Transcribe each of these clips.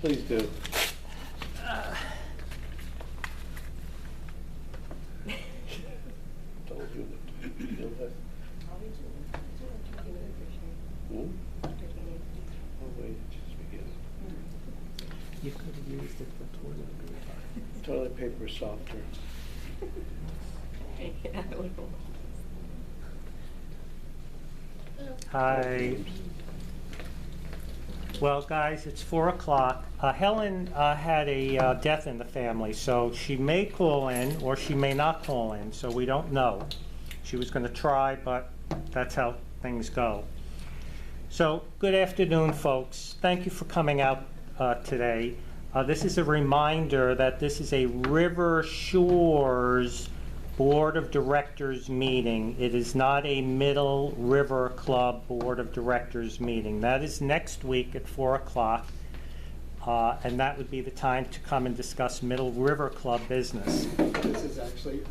Please do. Told you to feel that. Hmm? Oh, wait, it's just beginning. You could have used it for toilet paper. Toilet paper is softer. Hi. Well, guys, it's 4 o'clock. Helen had a death in the family, so she may call in or she may not call in, so we don't know. She was going to try, but that's how things go. So, good afternoon, folks. Thank you for coming out today. This is a reminder that this is a River Shores Board of Directors meeting. It is not a Middle River Club Board of Directors meeting. That is next week at 4 o'clock, and that would be the time to come and discuss Middle River Club business. This is actually.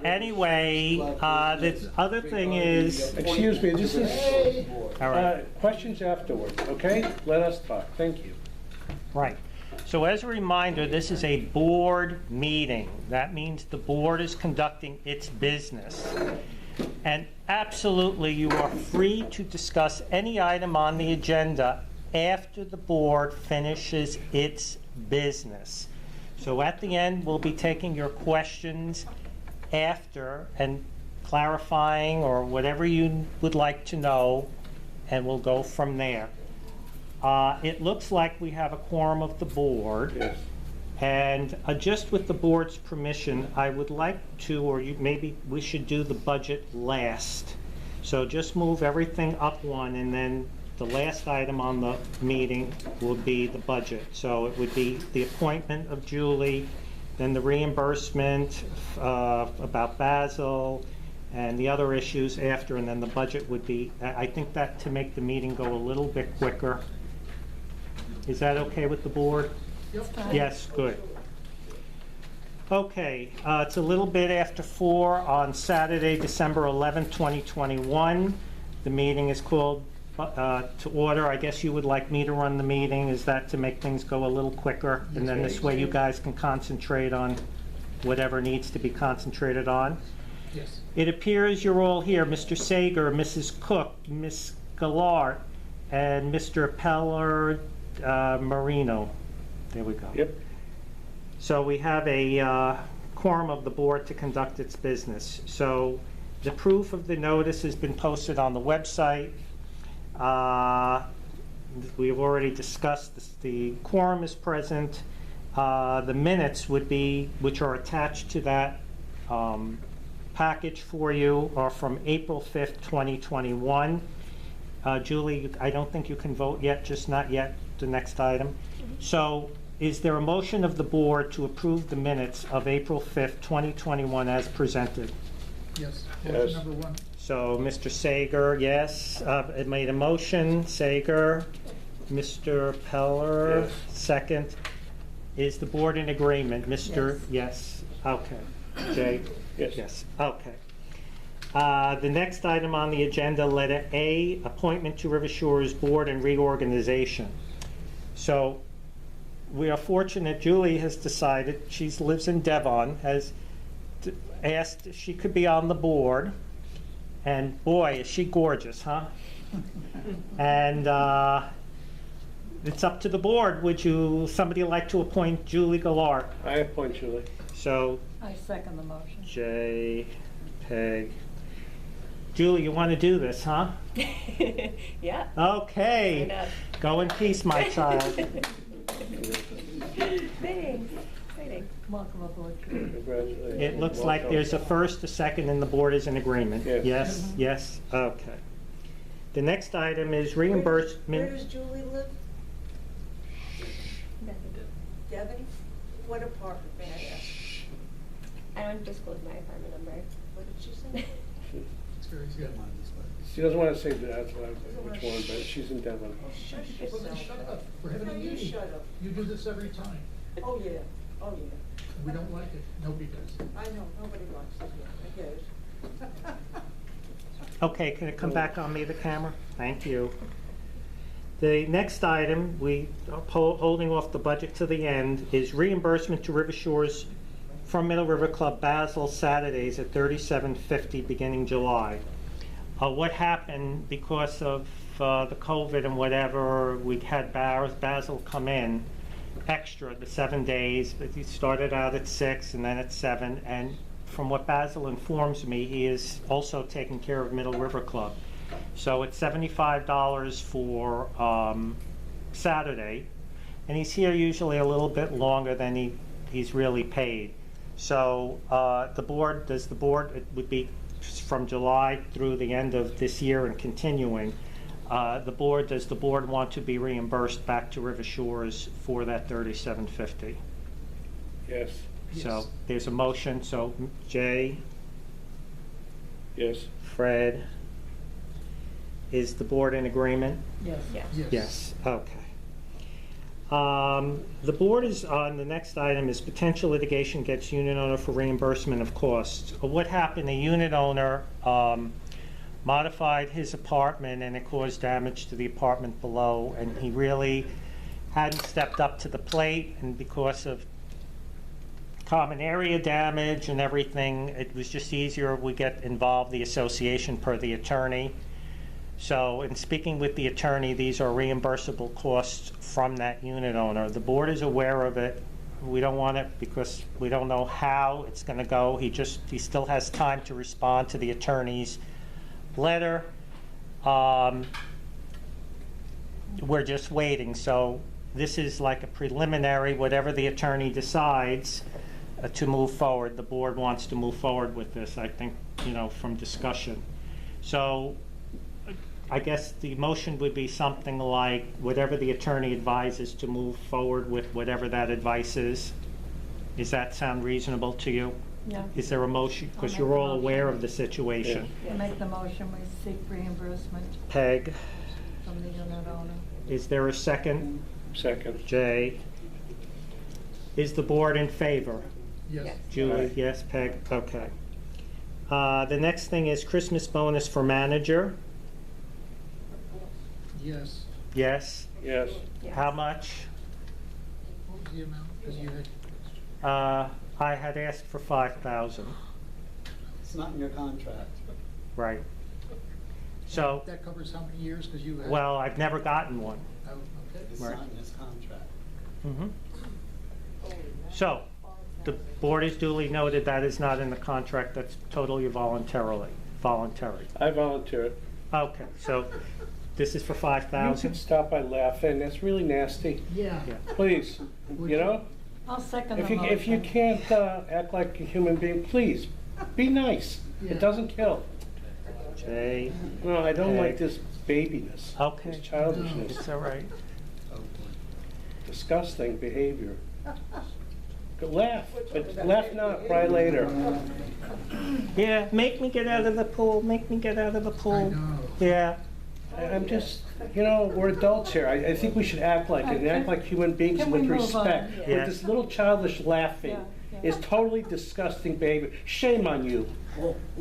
Anyway, the other thing is... Excuse me, this is, All right. questions afterwards, okay? Let us talk, thank you. Right. So as a reminder, this is a board meeting. That means the board is conducting its business. And absolutely, you are free to discuss any item on the agenda after the board finishes its business. So at the end, we'll be taking your questions after and clarifying or whatever you would like to know, and we'll go from there. It looks like we have a quorum of the board. Yes. And just with the board's permission, I would like to, or maybe we should do the budget last. So just move everything up one, and then the last item on the meeting will be the budget. So it would be the appointment of Julie, then the reimbursement about Basil, and the other issues after, and then the budget would be, I think that to make the meeting go a little bit quicker. Is that okay with the board? Yes, good. Okay, it's a little bit after 4 on Saturday, December 11th, 2021. The meeting is called to order. I guess you would like me to run the meeting. Is that to make things go a little quicker? And then this way you guys can concentrate on whatever needs to be concentrated on. Yes. It appears you're all here. Mr. Sager, Mrs. Cook, Ms. Gallart, and Mr. Peller Marino. There we go. Yep. So we have a quorum of the board to conduct its business. So the proof of the notice has been posted on the website. We have already discussed this. The quorum is present. The minutes would be, which are attached to that package for you, are from April 5th, 2021. Julie, I don't think you can vote yet, just not yet, the next item. So is there a motion of the board to approve the minutes of April 5th, 2021 as presented? Yes. Yes. Motion number 1. So Mr. Sager, yes, it made a motion. Sager, Mr. Peller, Yes. second. Is the board in agreement? Mr. Yes. Okay. Jay? Yes. Yes. Okay. The next item on the agenda, letter A, appointment to River Shores Board and reorganization. So we are fortunate Julie has decided, she lives in Devon, has asked if she could be on the board. And boy, is she gorgeous, huh? And it's up to the board. Would somebody like to appoint Julie Gallart? I appoint Julie. So I second the motion. J, Peg. Julie, you want to do this, huh? Yeah. Okay. Why not? Go in peace, my child. Thanks. Exciting. Welcome aboard. Congratulations. It looks like there's a first, a second, and the board is in agreement. Yes. Yes, yes, okay. The next item is reimbursement. Where does Julie live? Devon? What apartment, may I ask? I don't disclose my apartment number. What did she say? It's very good. She doesn't want to say which one, but she's in Devon. Oh, shut Well, then yourself shut up. up. We're having a No, you meeting. shut up. You do this every time. Oh, yeah, oh, yeah. We don't like it. Nobody does. I know, nobody likes it, yeah, I get it. Okay, can it come back on me, the camera? Thank you. The next item, we are holding off the budget to the end, is reimbursement to River Shores from Middle River Club Basel Saturdays at $37.50 beginning July. What happened because of the COVID and whatever, we had Basel come in extra the 7 days, but he started out at 6 and then at 7, and from what Basil informs me, he is also taking care of Middle River Club. So it's $75 for Saturday, and he's here usually a little bit longer than he's really paid. So the board, it would be from July through the end of this year and continuing. Does the board want to be reimbursed back to River Shores for that $37.50? Yes. So Yes. there's a motion, so Jay, Yes. Fred, is the board in agreement? Yes. Yes, okay. The board is on, the next item is potential litigation against unit owner for reimbursement of costs. What happened, the unit owner modified his apartment and it caused damage to the apartment below, and he really hadn't stepped up to the plate, and because of common area damage and everything, it was just easier we get involved, the association, per the attorney. So in speaking with the attorney, these are reimbursable costs from that unit owner. The board is aware of it. We don't want it because we don't know how it's going to go. He still has time to respond to the attorney's letter. We're just waiting. So this is like a preliminary, whatever the attorney decides to move forward. The board wants to move forward with this, I think, from discussion. So I guess the motion would be something like whatever the attorney advises to move forward with whatever that advice is. Does that sound reasonable to you? Yeah. Is there a motion? Because I'll you're make the all aware motion. of the situation. I make the motion, we seek reimbursement Peg, from the unit owner. is there a second? Second. Jay? Is the board in favor? Yes. Julie, Aye. yes, Peg, okay. The next thing is Christmas bonus for manager. Yes. Yes. Yes. How much? What was the amount? Because you had, I had asked for 5,000, It's not in your contract. right. So, that covers how many years? Because you had. well, I've never gotten one. Oh, okay. It's Right. not in his contract. Mhm. So, the board is duly noted that is not in the contract, that's totally voluntary. I volunteer it. Okay, so this is for You 5,000? can stop by laughing. That's really nasty. Yeah. Yeah. Please, you know? I'll second the If motion. you can't act like a human being, please, be nice. Yeah. It doesn't kill. Jay, No, I don't Okay. like this babiness. Okay. This childishness. it's all right. Oh, boy. Disgusting behavior. Go laugh, but laugh now, cry later. Yeah, make me get out of the pool, make me get out of the I pool. know. Yeah, I'm just, we're adults here. I think we should act like it, and act like human beings Can we with move respect. on? With Yeah. this little childish laughing Yeah. is totally disgusting behavior. Shame on you.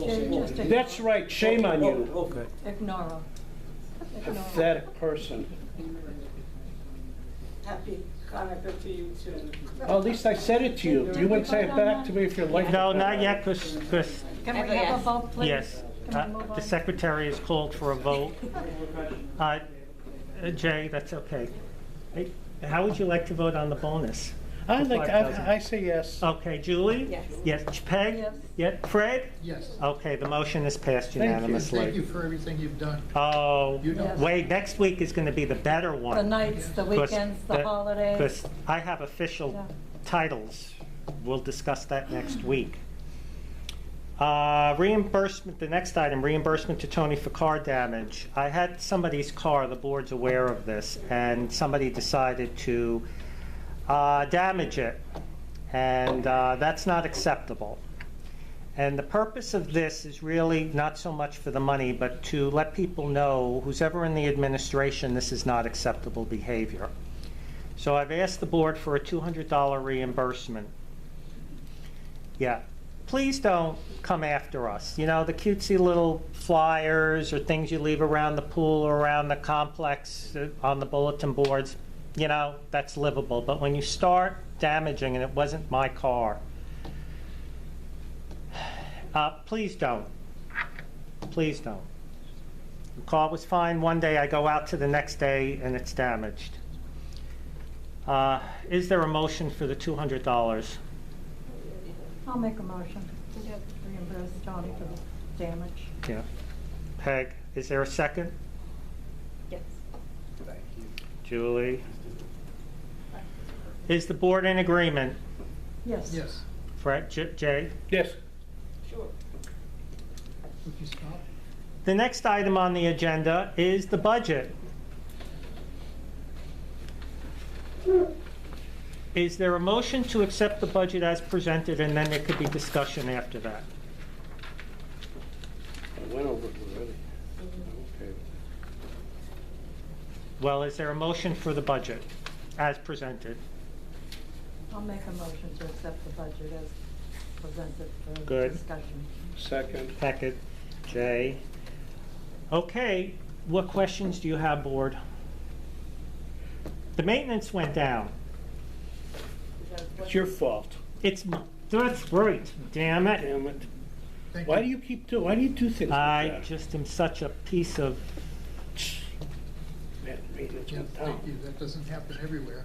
Jay, just That's right, shame on you. ignore her. Ignore her. Pathetic person. Happy Hanukkah to you too. Well, at least I said it to you. You wouldn't say it back to me if you're like. no, not yet, because, Can we have a Yes. vote, please? yes, Can we move the on? secretary has called for a vote. Jay, that's okay. Hey, how would you like to vote on the bonus? I say yes. Okay, Julie? Yes. Yes, Peg? Yes. Yeah, Fred? Yes. Okay, the motion is passed Thank you. unanimously. Thank you for everything you've done. Oh, You know. Yes. wait, next week is going to be the better one. The nights, the weekends, the holidays. Because I have official Yeah. titles. We'll discuss that next week. Reimbursement, the next item, reimbursement to Tony for car damage. I had somebody's car, the board's aware of this, and somebody decided to damage it. And that's not acceptable. And the purpose of this is really not so much for the money, but to let people know, who's ever in the administration, this is not acceptable behavior. So I've asked the board for a $200 reimbursement. Yeah, please don't come after us. You know, the cutesy little flyers or things you leave around the pool or around the complex on the bulletin boards, you know, that's livable. But when you start damaging, and it wasn't my car, please don't. Please don't. The car was fine one day, I go out to the next day and it's damaged. Is there a motion for the $200? I'll make a motion to reimburse Tony for the damage. Yeah. Peg, is there a second? Yes. Thank you. Julie? Is the board in agreement? Yes. Yes. Fred, Jay? Yes. Sure. Would you stop? The next item on the agenda is the budget. Is there a motion to accept the budget as presented, and then there could be discussion after that? I went over it already. Okay. Well, is there a motion for the budget as presented? I'll make a motion to accept the budget as presented for Good. discussion. Second. Second. Jay? Okay, what questions do you have, board? The maintenance went down. It's your fault. That's right, damn it. Damn it. Thank Why you. do you do things like I that? just am such a piece of, Man, maintenance Yeah, went down. thank you. That doesn't happen everywhere.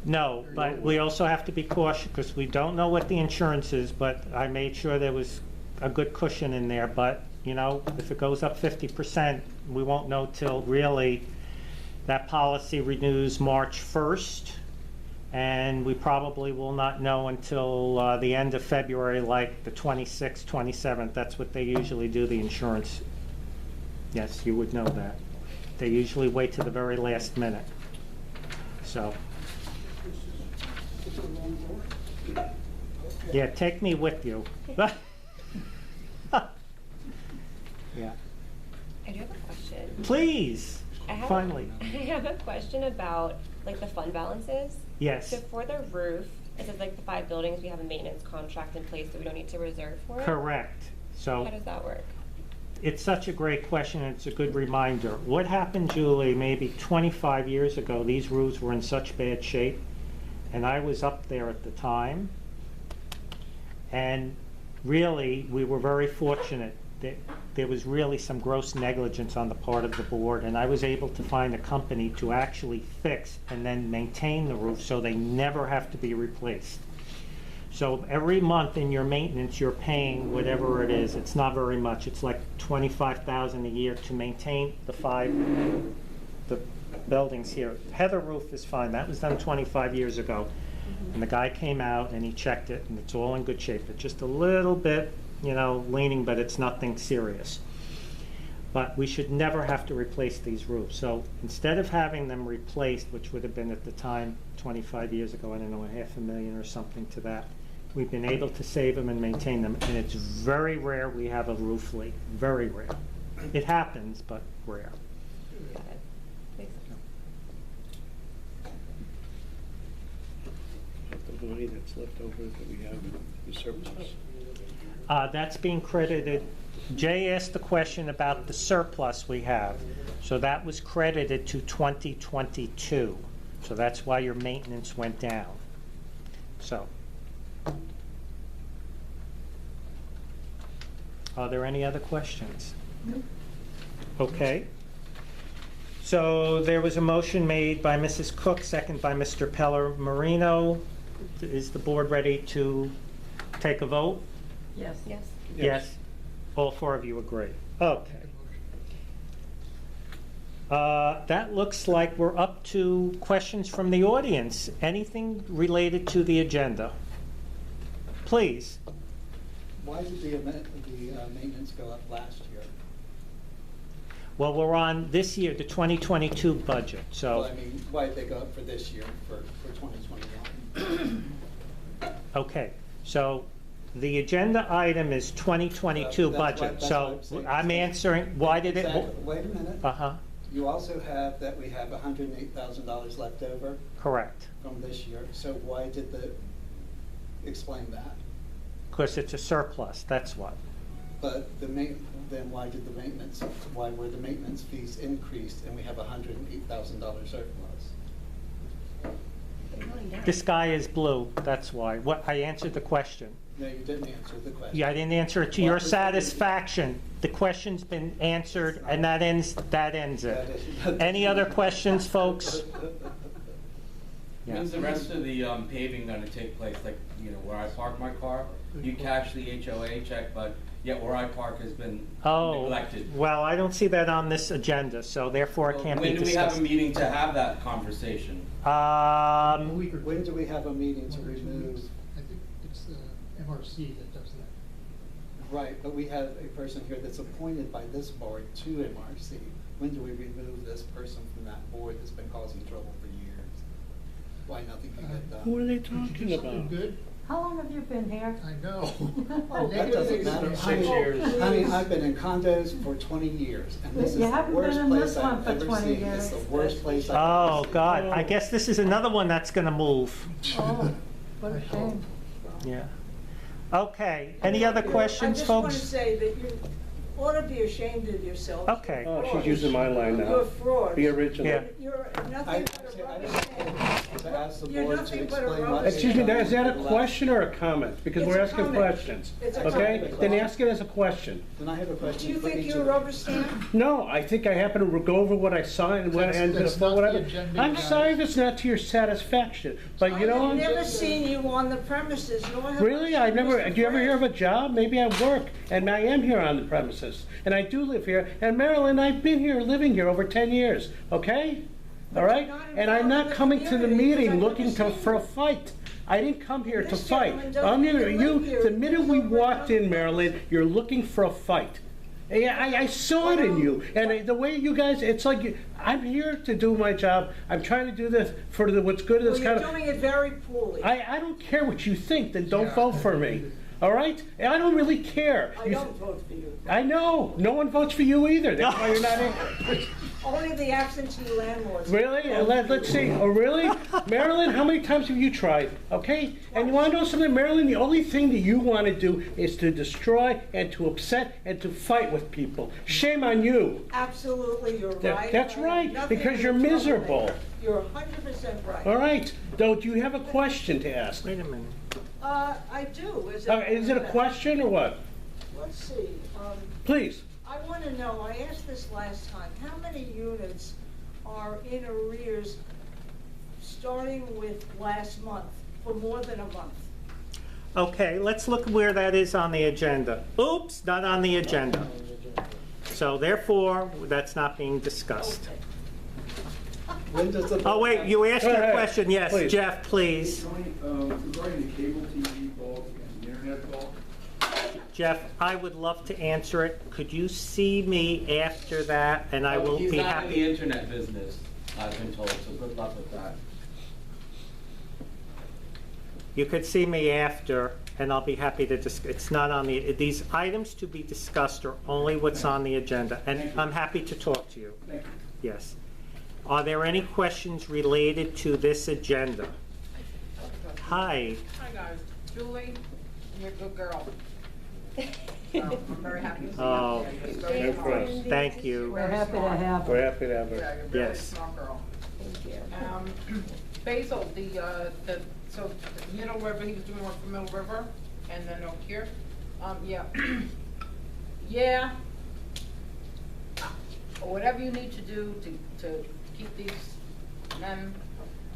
no, but we also have to be cautious because we don't know what the insurance is, but I made sure there was a good cushion in there. But, you know, if it goes up 50%, we won't know till really that policy renews March 1st. And we probably will not know until the end of February, like the 26th, 27th. That's what they usually do, the insurance. Yes, you would know that. They usually wait to the very last minute. So. Yeah, take me with you. Yeah. I do have a question. Please, I have finally. I have a question about like the fund balances. Yes, So for the roof, it says like the 5 buildings, we have a maintenance contract in place that we don't need to reserve for it. correct. So. How does that work? It's such a great question, and it's a good reminder. What happened, Julie, maybe 25 years ago, these roofs were in such bad shape, and I was up there at the time, and really, we were very fortunate that there was really some gross negligence on the part of the board, and I was able to find a company to actually fix and then maintain the roof so they never have to be replaced. So every month in your maintenance, you're paying whatever it is. It's not very much. It's like $25,000 a year to maintain the buildings here. Heather roof is fine. That was done 25 years ago. And the guy came out and he checked it, and it's all in good shape. It's just a little bit, you know, leaning, but it's nothing serious. But we should never have to replace these roofs. So instead of having them replaced, which would have been at the time 25 years ago, I don't know, $500,000 or something to that, we've been able to save them and maintain them. And it's very rare we have a roof leak. Very rare. It happens, but rare. Got it. Makes sense. The money that's left over that we have in surplus. That's being credited. Jay asked the question about the surplus we have. So that was credited to 2022. So that's why your maintenance went down. So. Are there any other questions? Nope. Okay. So there was a motion made by Mrs. Cook, second by Mr. Peller Marino. Is the board ready to take a vote? Yes. Yes. Yes. All 4 of you agree. Okay. That looks like we're up to questions from the audience. Anything related to the agenda? Please. Why did the maintenance go up last year? Well, we're on this year, the 2022 budget, Well, so, I mean, why did they go up for this year, for 2021? okay. So the agenda item is 2022 That's budget. what So I'm saying. I'm answering, why did it? Exactly. Wait a minute. Uh-huh, You also have that we have $108,000 left over correct. from this year, so why did explain that? Because it's a surplus, that's what. But then why were the maintenance fees increased and we have $108,000 surplus? The sky is blue, that's why. What, I answered the question. No, you didn't answer the question. Yeah, I didn't answer it to What your was the- satisfaction. The question's been answered, and that ends it. Any other questions, folks? Yeah. When's the rest of the paving gonna take place? Like, where I park my car, you cash the HOA check, but yet where I park has been Oh, neglected. well, I don't see that on this agenda, so therefore it can't be When do we have a discussed. meeting to have that conversation? A week or two. When do we have a meeting to remove? I think it's MRC that does that. Right, but we have a person here that's appointed by this board to MRC. When do we remove this person from that board that's been causing trouble for years? Why nothing can get done? Who are they Did you do talking something about? good? How long have you been here? I know. Oh, that doesn't matter. 6 years. I mean, I've been in condos for 20 years, and this is You the haven't worst been in this place one I've for ever 20 seen. It's the years. worst place I've Oh, ever seen. God, I guess this is another one that's gonna move. Oh, what I a hope. shame. Yeah. Okay, any other questions, I just want to folks? say that you ought to be ashamed of yourself. Okay. Oh, she's using my line now. You're frauds. Be original. Yeah. You're I nothing but a rubber stamp. to ask the You're board to nothing but a explain rubber what. Excuse me, they've is that a done. question or a comment? Because It's we're a asking comment. questions, It's a okay? comment. Then ask it as a question. Then I have a Do question you for think each you're a of them. rubber stamp? No, I think I happen to go over what I saw and what, and That's not the whatever. agenda, I'm guys. sorry if it's not to your satisfaction, but you know. I've never seen you on the premises, nor have I Really? I seen never, Mr. do you ever hear of Fred. a job? Maybe I work, and I am here on the premises. And I do live here. And Marilyn, I've been here, living here over 10 years, okay? But All you're right? not And I'm involved in not the coming to the community, because meeting I've looking never to, seen for a you. fight. I didn't come here to This fight. gentleman doesn't even live here. The minute we He's over walked in, done. Marilyn, you're looking for a fight. Yeah, I saw it in you, and the way you guys, it's like, I'm here to do my job. I'm trying to do this for what's good of Well, this you're kind of. doing it very poorly. I don't care what you think, then don't Yeah. vote for me. All right? I don't really care. I don't vote for you. I know. No one votes for you either. That's why you're not in. Only the absentee landlords. Really? Let's see. Oh, really? Marilyn, how many times have you tried? Okay? And you want to know something, Marilyn? The only thing that you want to do is to destroy and to upset and to fight with people. Shame on you. Absolutely, you're right. That's I have right, nothing because to you're do with miserable. it. You're 100% right. All right? Though, do you have a question to ask? Wait a minute. I do. Is it a question or what? Let's see. Please. I want to know, I asked this last time, how many units are in arrears starting with last month, for more than a month? Okay, let's look where that is on the agenda. Oops, not on the agenda. So therefore, that's not being discussed. Okay. When does the? Oh, wait, you asked Go your ahead, question. Yes, please. Jeff, please. Tony, regarding the cable TV bulk and the internet bulk, Jeff, I would love to answer it. Could you see me after that, and I will He's be not in the happy. internet business, I've been told, so good luck with that. You could see me after, and I'll be happy to discuss. It's not on the, these items to be discussed are only what's on the agenda, and I'm happy to talk to you. thank you. Yes. Are there any questions related to this agenda? Hi. Hi guys, Julie, you're a good girl. I'm very happy to see you. Oh, Yeah, you're Thank very smart. you. Thank you. We're happy to have We're her. happy to have Yeah, her. you're a very Yes. smart girl. Thank you. Basil, so Middle River, he was doing work for Middle River, and then Oak here. Yeah. Yeah. Whatever you need to do to keep these men,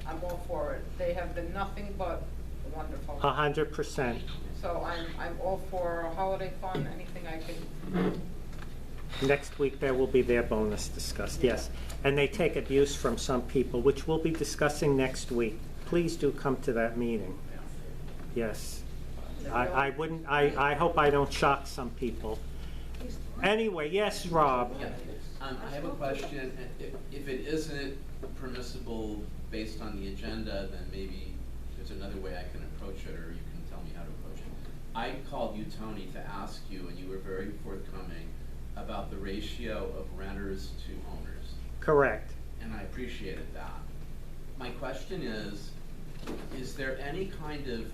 I'm all for it. They have been nothing but wonderful. 100%. So I'm all for a holiday fund, anything I can. Next week, there will be their bonus discussed, yes. And they take abuse from some people, which we'll be discussing next week. Please do come to that meeting. Yes. I wouldn't, I hope I don't shock some people. Anyway, yes, Rob? I have a question. If it isn't permissible based on the agenda, then maybe there's another way I can approach it, or you can tell me how to approach it. I called you, Tony, to ask you, and you were very forthcoming, about the ratio of renters to owners. Correct. And I appreciated that. My question is, is there any kind of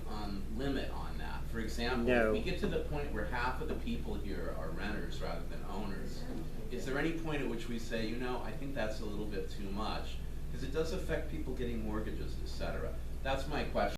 limit on that? For example, No. if we get to the point where half of the people here are renters rather than owners, is there any point at which we say, you know, I think that's a little bit too much? Because it does affect people getting mortgages, et cetera. That's my